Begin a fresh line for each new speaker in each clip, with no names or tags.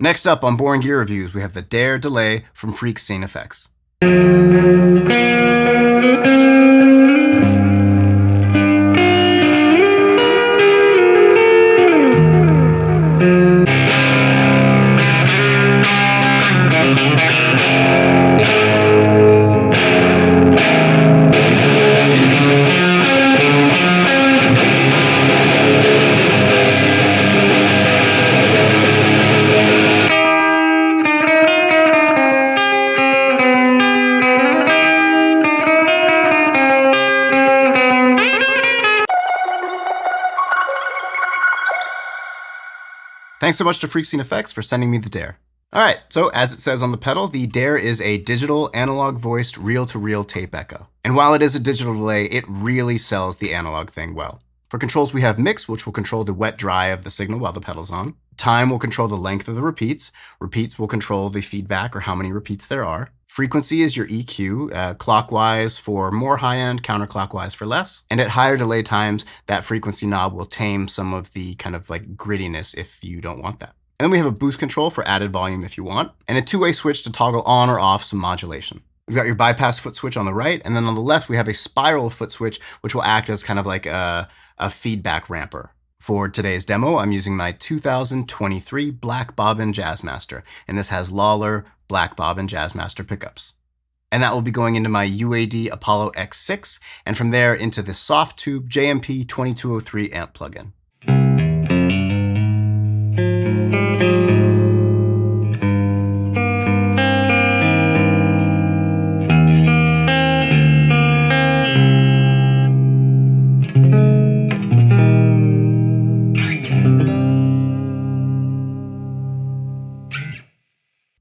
Next up on Boring Gear Reviews, we have the D.A.R.E delay from Freqscene Effects. Thanks so much to Freqscene Effects for sending me the D.A.R.E. Alright, so as it says on the pedal, the D.A.R.E is a digital analog voiced reel-to-reel tape echo. And while it is a digital delay, it really sells the analog thing well. For controls, we have mix, which will control the wet-dry of the signal while the pedal's on. Time will control the length of the repeats. Repeats will control the feedback or how many repeats there are. Frequency is your EQ, clockwise for more high-end, counterclockwise for less. And at higher delay times, that frequency knob will tame some of the kind of like grittiness if you don't want that. And then we have a boost control for added volume if you want, and a two-way switch to toggle on or off some modulation. We've got your bypass foot switch on the right, and then on the left, we have a spiral foot switch, which will act as kind of like a feedback ramper. For today's demo, I'm using my 2023 Black Bobbin Jazzmaster, and this has Lawler Black Bobbin Jazzmaster pickups. And that will be going into my UAD Apollo X6, and from there into the soft tube JMP 2203 amp plugin.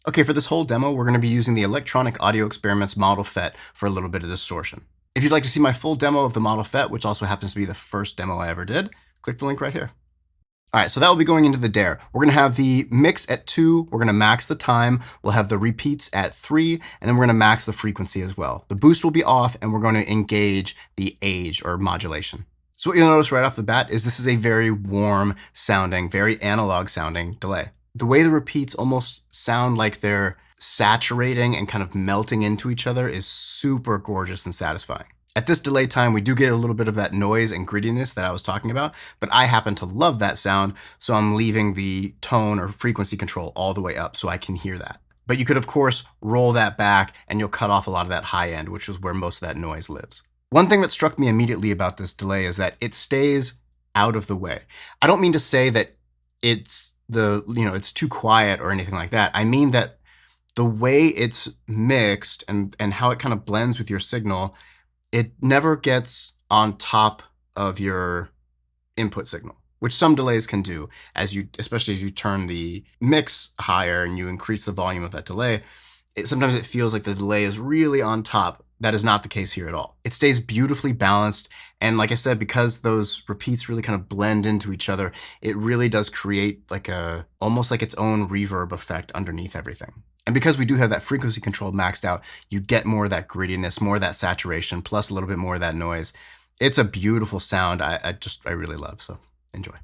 Okay, for this whole demo, we're going to be using the Electronic Audio Experiments Model FET for a little bit of distortion. If you'd like to see my full demo of the Model FET, which also happens to be the first demo I ever did, click the link right here. All right, so that will be going into the D.A.R.E. We're going to have the mix at 2, we're going to max the time, we'll have the repeats at 3, and then we're going to max the frequency as well. The boost will be off, and we're going to engage the age or modulation. So what you'll notice right off the bat is this is a very warm sounding, very analog sounding delay. The way the repeats almost sound like they're saturating and kind of melting into each other is super gorgeous and satisfying. At this delay time, we do get a little bit of that noise and grittiness that I was talking about, but I happen to love that sound, so I'm leaving the tone or frequency control all the way up so I can hear that. But you could, of course, roll that back and you'll cut off a lot of that high end, which is where most of that noise lives. One thing that struck me immediately about this delay is that it stays out of the way. I don't mean to say that it's too quiet or anything like that. I mean that the way it's mixed and how it kind of blends with your signal, it never gets on top of your input signal, which some delays can do especially as you turn the mix higher and you increase the volume of that delay. Sometimes it feels like the delay is really on top. That is not the case here at all. It stays beautifully balanced. And like I said, because those repeats really kind of blend into each other, it really does create almost like its own reverb effect underneath everything. And because we do have that frequency control maxed out, you get more of that grittiness, more of that saturation, plus a little bit more of that noise. It's a beautiful sound I really love, so enjoy.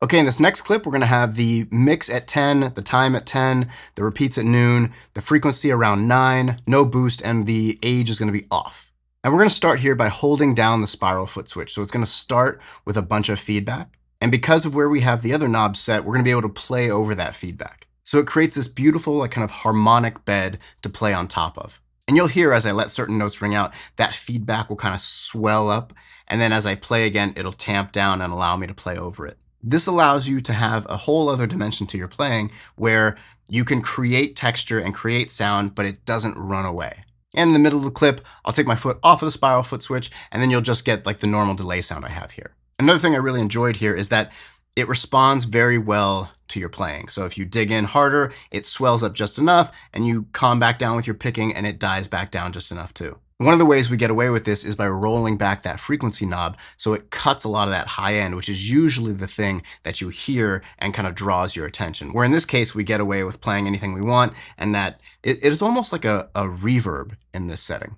Okay, in this next clip, we're going to have the mix at 10, the time at 10, the repeats at noon, the frequency around 9, no boost, and the age is going to be off. And we're going to start here by holding down the spiral foot switch. So it's going to start with a bunch of feedback. And because of where we have the other knobs set, we're going to be able to play over that feedback. So it creates this beautiful, like, kind of harmonic bed to play on top of. And you'll hear as I let certain notes ring out, that feedback will kind of swell up. And then as I play again, it'll tamp down and allow me to play over it. This allows you to have a whole other dimension to your playing where you can create texture and create sound, but it doesn't run away. And in the middle of the clip, I'll take my foot off of the spiral foot switch, and then you'll just get like the normal delay sound I have here. Another thing I really enjoyed here is that it responds very well to your playing. So if you dig in harder, it swells up just enough, and you calm back down with your picking, and it dies back down just enough too. One of the ways we get away with this is by rolling back that frequency knob, so it cuts a lot of that high end, which is usually the thing that you hear and kind of draws your attention. Where in this case, we get away with playing anything we want, and that it is almost like a reverb in this setting.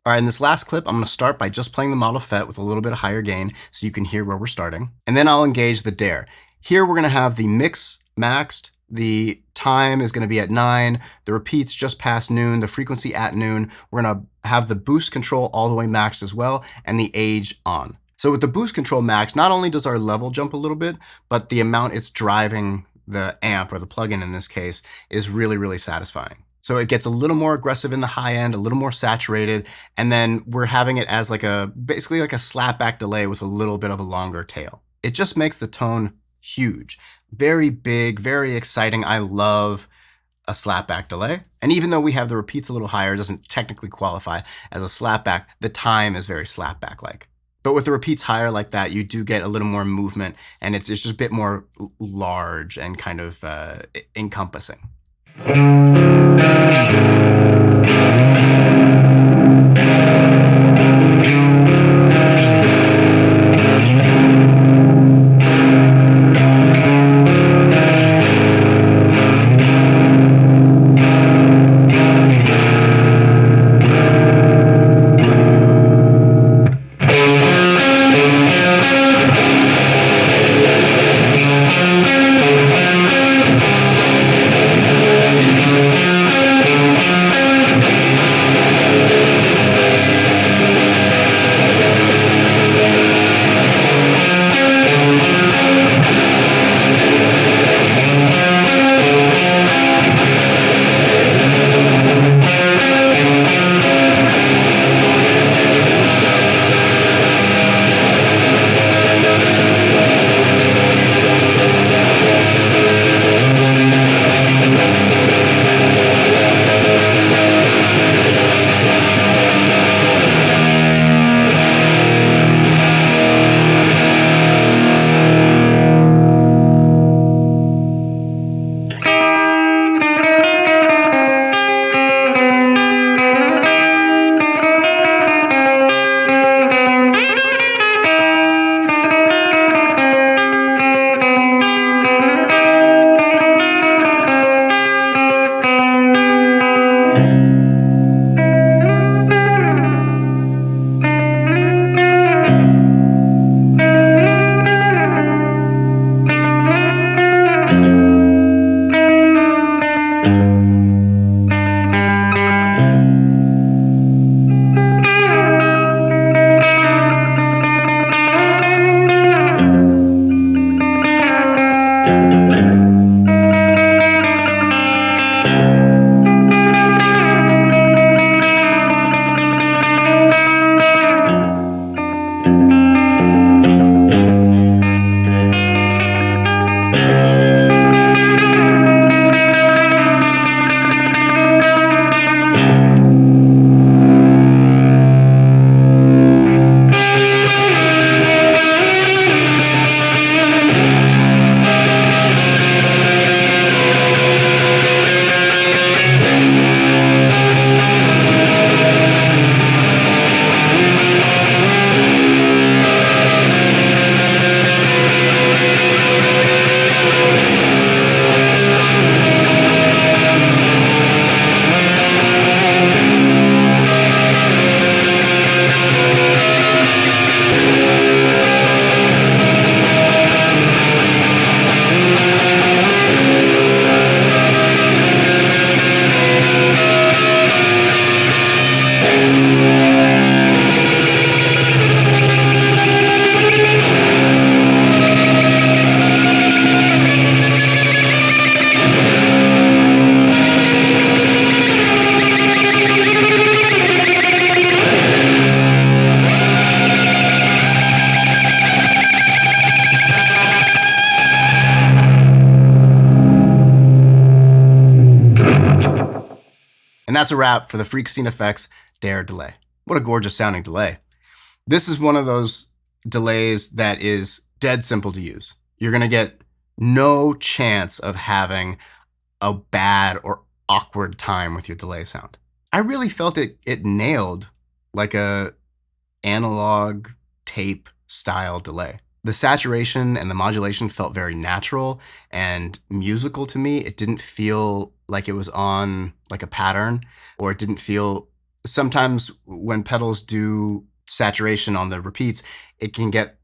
All right, in this last clip, I'm going to start by just playing the model FET with a little bit of higher gain so you can hear where we're starting. And then I'll engage the D.A.R.E. Here we're going to have the mix maxed, the time is going to be at 9, the repeats just past noon, the frequency at noon. We're going to have the boost control all the way maxed as well, and the age on. So with the boost control max, not only does our level jump a little bit, but the amount it's driving the amp, or the plugin in this case, is really, really satisfying. So it gets a little more aggressive in the high end, a little more saturated, and then we're having it as like basically like a slapback delay with a little bit of a longer tail. It just makes the tone huge, very big, very exciting. I love a slapback delay. And even though we have the repeats a little higher, it doesn't technically qualify as a slapback. The time is very slapback-like. But with the repeats higher like that, you do get a little more movement, and it's just a bit more large and kind of encompassing. that's a wrap for the Freqscene Effects D.A.R.E delay. What a gorgeous sounding delay. This is one of those delays that is dead simple to use. You're going to get no chance of having a bad or awkward time with your delay sound. I really felt it nailed like a analog tape style delay. The saturation and the modulation felt very natural and musical to me. It didn't feel like it was on like a pattern, or it didn't feel, sometimes when pedals do saturation on the repeats, it can get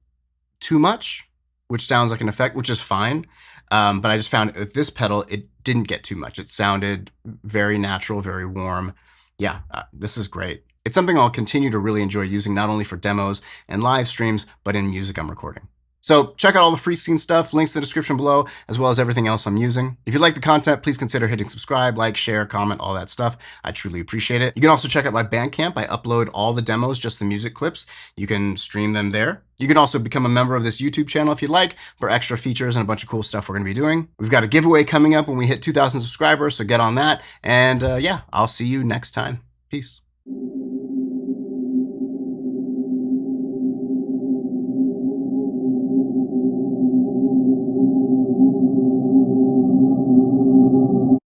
too much, which sounds like an effect, which is fine. But I just found with this pedal, it didn't get too much. It sounded very natural, very warm. Yeah, this is great. It's something I'll continue to really enjoy using, not only for demos and live streams, but in music I'm recording. So check out all the Freqscene stuff, links in the description below, as well as everything else I'm using. If you like the content, please consider hitting subscribe, like, share, comment, all that stuff. I truly appreciate it. You can also check out my Bandcamp. I upload all the demos, just the music clips. You can stream them there. You can also become a member of this YouTube channel if you'd like, for extra features and a bunch of cool stuff we're going to be doing. We've got a giveaway coming up when we hit 2,000 subscribers, so get on that. And yeah, I'll see you next time. Peace.